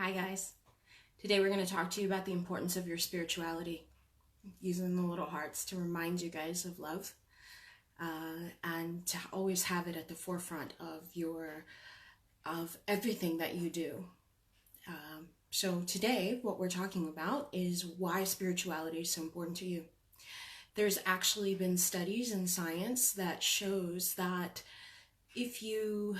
Hi guys. Today we're going to talk to you about the importance of your spirituality, using the little hearts to remind you guys of love, and to always have it at the forefront of everything that you do. So today what we're talking about is why spirituality is so important to you. There's actually been studies in science that shows that if you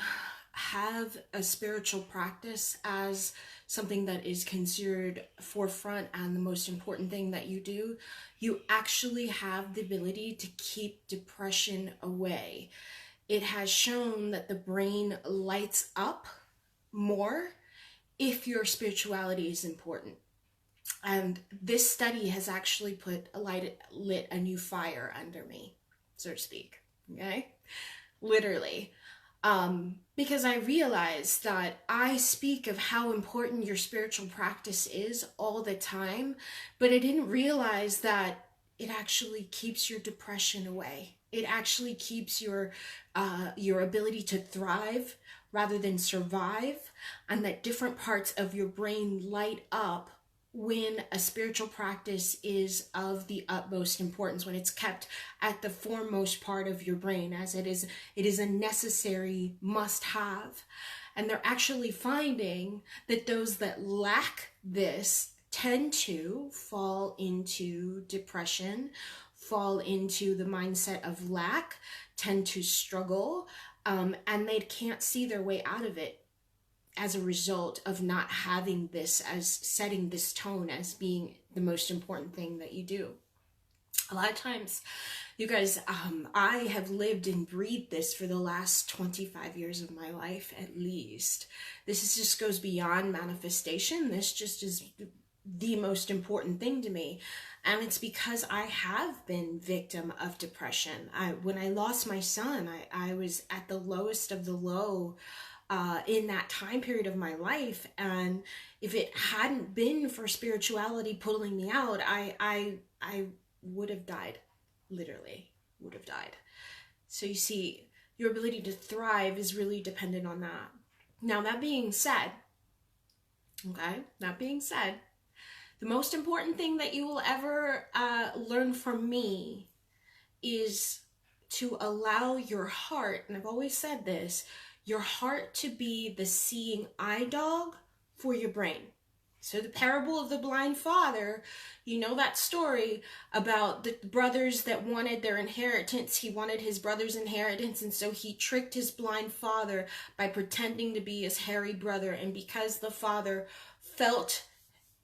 have a spiritual practice as something that is considered forefront and the most important thing that you do, you actually have the ability to keep depression away. It has shown that the brain lights up more if your spirituality is important. And this study has actually lit a new fire under me, so to speak, okay? Literally. Because I realized that I speak of how important your spiritual practice is all the time, but I didn't realize that it actually keeps your depression away. It actually keeps your ability to thrive rather than survive, and that different parts of your brain light up when a spiritual practice is of the utmost importance, when it's kept at the foremost part of your brain, as it is a necessary must-have. And they're actually finding that those that lack this tend to fall into depression, fall into the mindset of lack, tend to struggle, and they can't see their way out of it as a result of not having this, as setting this tone as being the most important thing that you do. A lot of times, you guys, I have lived and breathed this for the last 25 years of my life, at least. Just goes beyond manifestation. This just is the most important thing to me. And it's because I have been victim of depression. When I lost my son, I was at the lowest of the low in that time period of my life, and if it hadn't been for spirituality pulling me out, I would have died. Literally would have died. So you see, your ability to thrive is really dependent on that. Now, that being said, the most important thing that you will ever learn from me is to allow your heart, and I've always said this, your heart to be the seeing eye dog for your brain. So the parable of the blind father, you know that story about the brothers that wanted their inheritance. He wanted his brother's inheritance, and so he tricked his blind father by pretending to be his hairy brother. And because the father felt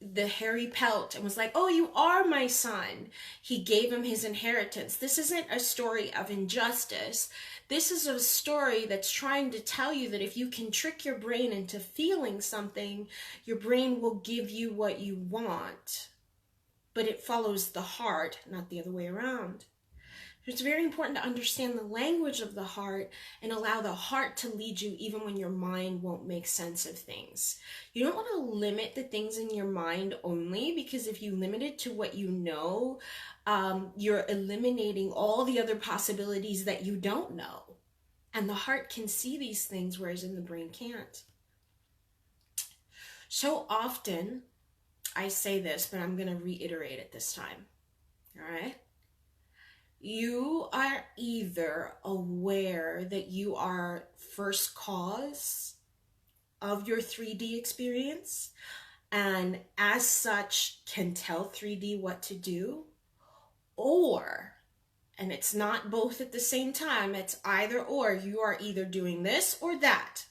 the hairy pelt and was like, "Oh, you are my son," he gave him his inheritance. This isn't a story of injustice. This is a story that's trying to tell you that if you can trick your brain into feeling something, your brain will give you what you want. But it follows the heart, not the other way around. It's very important to understand the language of the heart and allow the heart to lead you even when your mind won't make sense of things. You don't want to limit the things in your mind only, because if you limit it to what you know, you're eliminating all the other possibilities that you don't know. And the heart can see these things, whereas in the brain can't. So often, I say this, but I'm going to reiterate it this time. All right? You are either aware that you are first cause of your 3D experience, and as such can tell 3D what to do, or, and it's not both at the same time, it's either or. You are either doing this or that,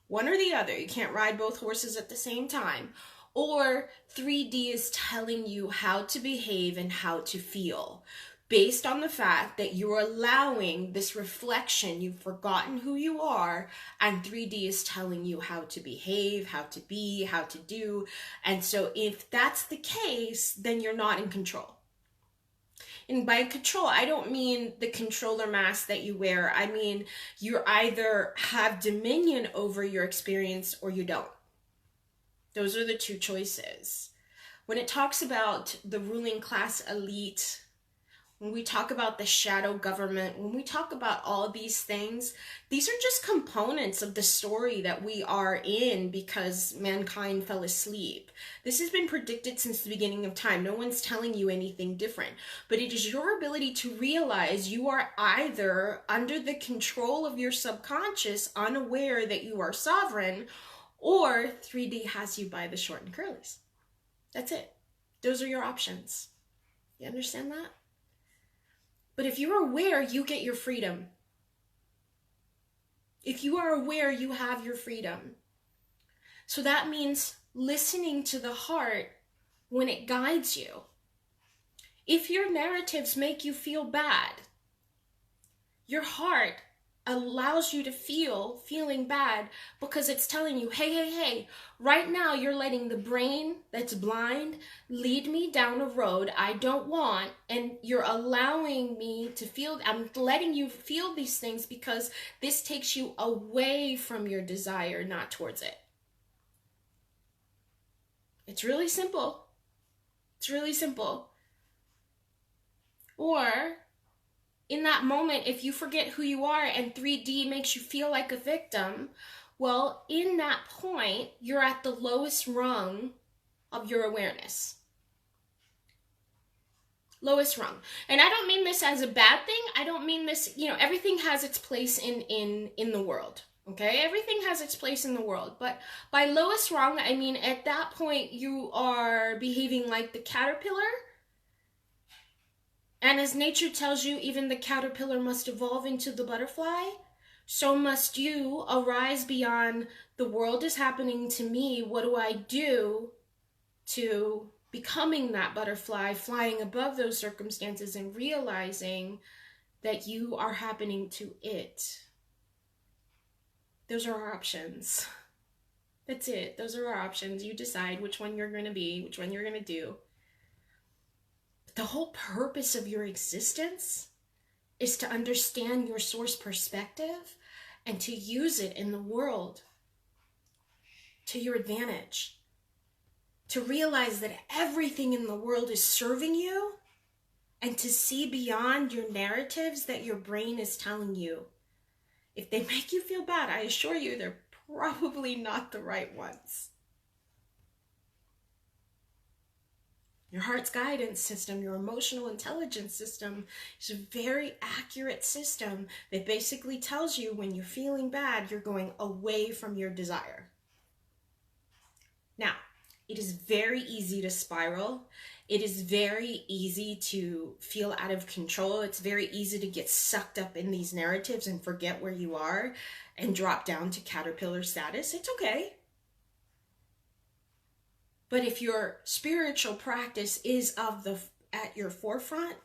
one or the other. You can't ride both horses at the same time. Or 3D is telling you how to behave and how to feel, based on the fact that you're allowing this reflection. You've forgotten who you are, and 3D is telling you how to behave, how to be, how to do. And so if that's the case, then you're not in control. And by control, I don't mean the controller mask that you wear. I mean, you either have dominion over your experience or you don't. Those are the two choices. When it talks about the ruling class elite when we talk about the shadow government, when we talk about all these things, these are just components of the story that we are in because mankind fell asleep. This has been predicted since the beginning of time. No one's telling you anything different. But it is your ability to realize you are either under the control of your subconscious, unaware that you are sovereign, or 3D has you by the short and curlies. That's it. Those are your options. You understand that? But if you're aware, you get your freedom. If you are aware, you have your freedom. So that means listening to the heart when it guides you. If your narratives make you feel bad, your heart allows you to feeling bad because it's telling you, hey, right now you're letting the brain that's blind lead me down a road I don't want, and you're allowing me to feel, I'm letting you feel these things because this takes you away from your desire, not towards it. It's really simple. It's really simple. Or in that moment, if you forget who you are and 3D makes you feel like a victim, well, in that point, you're at the lowest rung of your awareness. Lowest rung. And I don't mean this as a bad thing. I don't mean this, everything has its place in the world. Okay? Everything has its place in the world. But by lowest rung, I mean at that point, you are behaving like the caterpillar. And as nature tells you, even the caterpillar must evolve into the butterfly, so must you arise beyond the world is happening to me. What do I do to becoming that butterfly, flying above those circumstances and realizing that you are happening to it? Those are our options. That's it. Those are our options. You decide which one you're going to be, which one you're going to do. The whole purpose of your existence is to understand your source perspective and to use it in the world to your advantage. To realize that everything in the world is serving you and to see beyond your narratives that your brain is telling you. If they make you feel bad, I assure you they're probably not the right ones. Your heart's guidance system, your emotional intelligence system is a very accurate system that basically tells you when you're feeling bad, you're going away from your desire. Now, it is very easy to spiral. It is very easy to feel out of control. It's very easy to get sucked up in these narratives and forget where you are and drop down to caterpillar status. It's okay. But if your spiritual practice is at your forefront,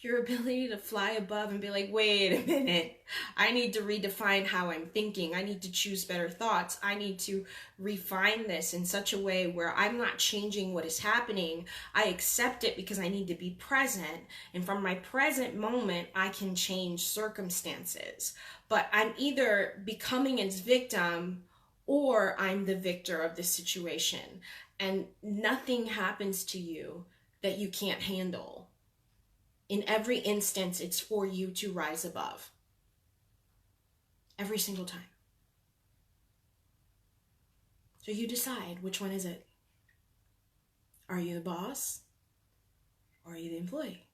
your ability to fly above and be like, wait a minute, I need to redefine how I'm thinking. I need to choose better thoughts. I need to refine this in such a way where I'm not changing what is happening. I accept it because I need to be present. And from my present moment, I can change circumstances. But I'm either becoming its victim or I'm the victor of the situation. And nothing happens to you that you can't handle. In every instance, it's for you to rise above. Every single time. So you decide, which one is it? Are you the boss? Or are you the employee?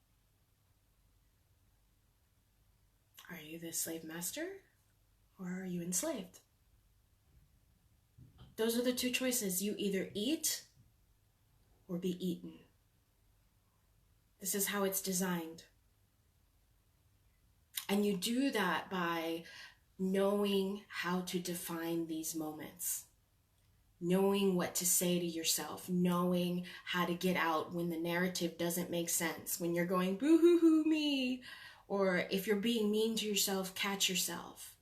Are you the slave master? Or are you enslaved? Those are the two choices. You either eat or be eaten. This is how it's designed. And you do that by knowing how to define these moments. Knowing what to say to yourself. Knowing how to get out when the narrative doesn't make sense. When you're going, boo-hoo-hoo me. Or if you're being mean to yourself, catch yourself.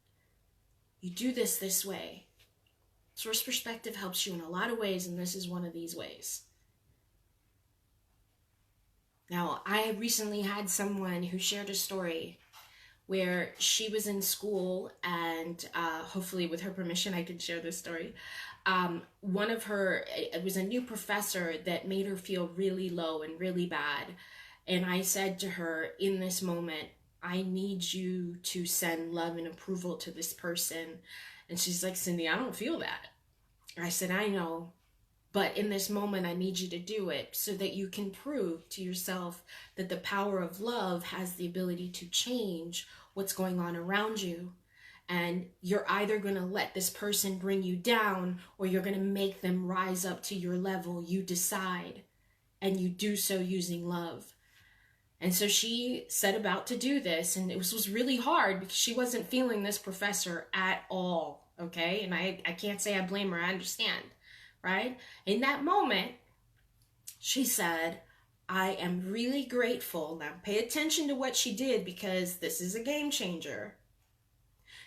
You do this way. Source perspective helps you in a lot of ways, and this is one of these ways. Now, I recently had someone who shared a story where she was in school, and hopefully with her permission, I can share this story. It was a new professor that made her feel really low and really bad. And I said to her, in this moment, I need you to send love and approval to this person. And she's like, Cindy, I don't feel that. I said, I know, but in this moment, I need you to do it so that you can prove to yourself that the power of love has the ability to change what's going on around you. And you're either going to let this person bring you down, or you're going to make them rise up to your level. You decide, and you do so using love. And so she set about to do this, and it was really hard because she wasn't feeling this professor at all, okay? And I can't say I blame her, I understand, right? In that moment, she said, I am really grateful. Now pay attention to what she did, because this is a game changer.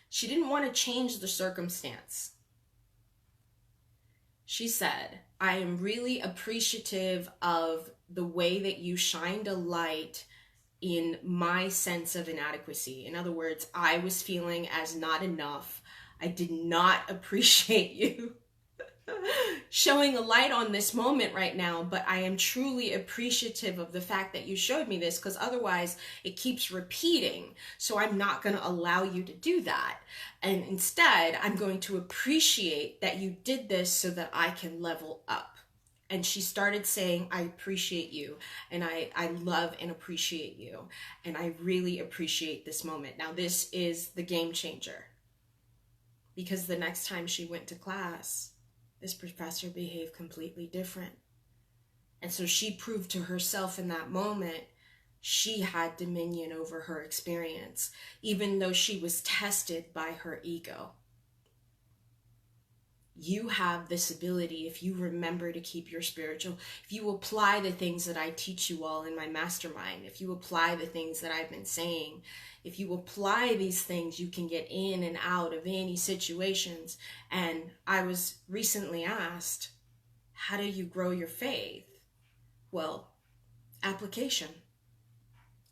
She didn't want to change the circumstance. She said, I am really appreciative of the way that you shined a light in my sense of inadequacy. In other words, I was feeling as not enough. I did not appreciate you showing a light on this moment right now, but I am truly appreciative of the fact that you showed me this, because otherwise it keeps repeating. So I'm not going to allow you to do that. And instead, I'm going to appreciate that you did this so that I can level up. And she started saying, I appreciate you, and I love and appreciate you, and I really appreciate this moment. Now, this is the game changer, because the next time she went to class, this professor behaved completely different. And so she proved to herself in that moment she had dominion over her experience, even though she was tested by her ego. You have this ability if you remember to keep your spiritual, if you apply the things that I teach you all in my mastermind, if you apply the things that I've been saying, if you apply these things, you can get in and out of any situations. And I was recently asked, how do you grow your faith? Well, application.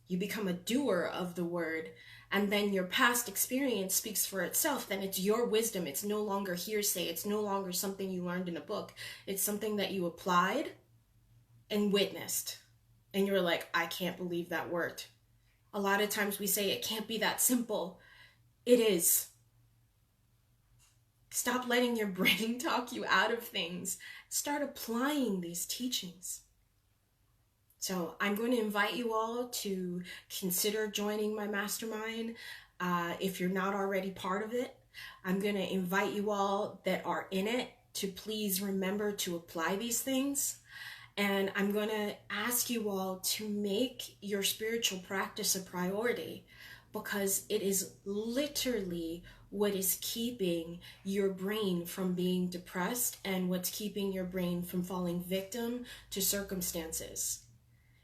You become a doer of the word, and then your past experience speaks for itself. Then it's your wisdom. It's no longer hearsay. It's no longer something you learned in a book. It's something that you applied and witnessed. And you're like, I can't believe that worked. A lot of times we say it can't be that simple. It is. Stop letting your brain talk you out of things. Start applying these teachings. So I'm going to invite you all to consider joining my mastermind if you're not already part of it. I'm going to invite you all that are in it to please remember to apply these things. And I'm going to ask you all to make your spiritual practice a priority, because it is literally what is keeping your brain from being depressed and what's keeping your brain from falling victim to circumstances.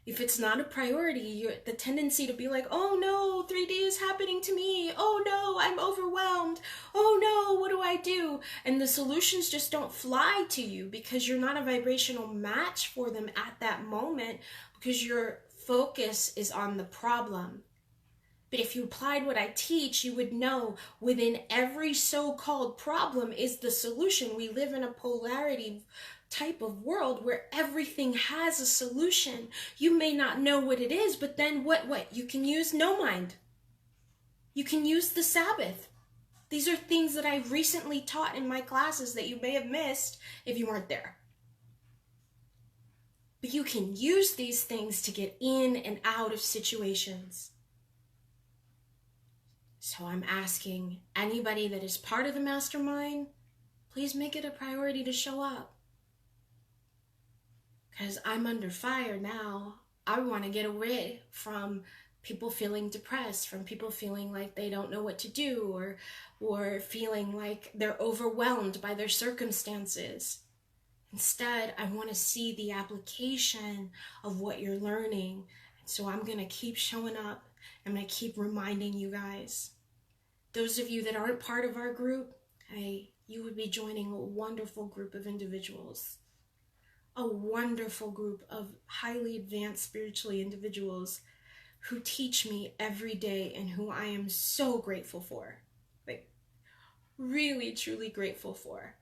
If it's not a priority, the tendency to be like, oh no, 3D is happening to me. Oh no, I'm overwhelmed. Oh no, what do I do? And the solutions just don't fly to you because you're not a vibrational match for them at that moment, because your focus is on the problem. But if you applied what I teach, you would know within every so-called problem is the solution. We live in a polarity type of world where everything has a solution. You may not know what it is, but then what? You can use no mind. You can use the Sabbath. These are things that I recently taught in my classes that you may have missed if you weren't there. But you can use these things to get in and out of situations. So I'm asking anybody that is part of the mastermind, please make it a priority to show up. Because I'm under fire now. I want to get away from people feeling depressed, from people feeling like they don't know what to do, or feeling like they're overwhelmed by their circumstances. Instead, I want to see the application of what you're learning. So I'm going to keep showing up. I'm going to keep reminding you guys. Those of you that aren't part of our group, you would be joining a wonderful group of individuals. A wonderful group of highly advanced spiritually individuals who teach me every day and who I am so grateful for. Like, really, truly grateful for.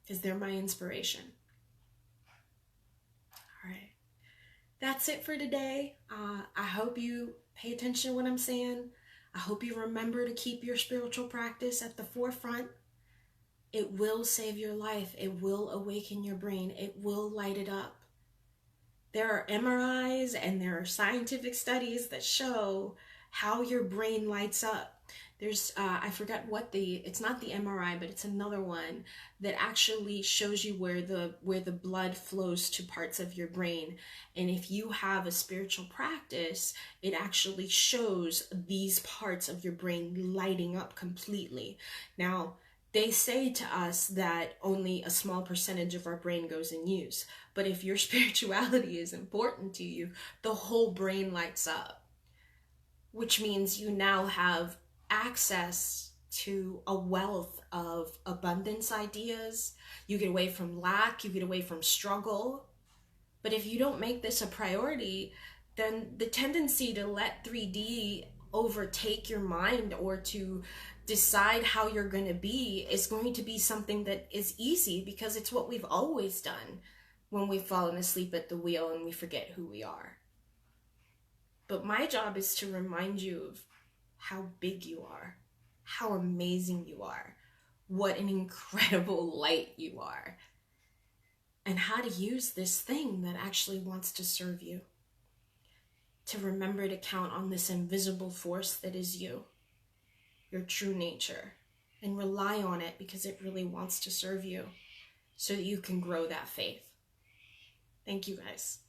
Because they're my inspiration. All right. that's it for today. I hope you pay attention to what I'm saying. I hope you remember to keep your spiritual practice at the forefront. It will save your life. It will awaken your brain. It will light it up. There are MRIs and there are scientific studies that show how your brain lights up. There's, I forget what it's not the MRI, but it's another one that actually shows you where the blood flows to parts of your brain. And if you have a spiritual practice, it actually shows these parts of your brain lighting up completely. Now, they say to us that only a small percentage of our brain goes in use. But if your spirituality is important to you, the whole brain lights up, which means you now have access to a wealth of abundance ideas. You get away from lack, you get away from struggle. But if you don't make this a priority, then the tendency to let 3D overtake your mind or to decide how you're going to be is going to be something that is easy, because it's what we've always done when we've fallen asleep at the wheel and we forget who we are. But my job is to remind you of how big you are, how amazing you are, what an incredible light you are, and how to use this thing that actually wants to serve you. To remember to count on this invisible force that is you, your true nature, and rely on it because it really wants to serve you so that you can grow that faith. Thank you, guys.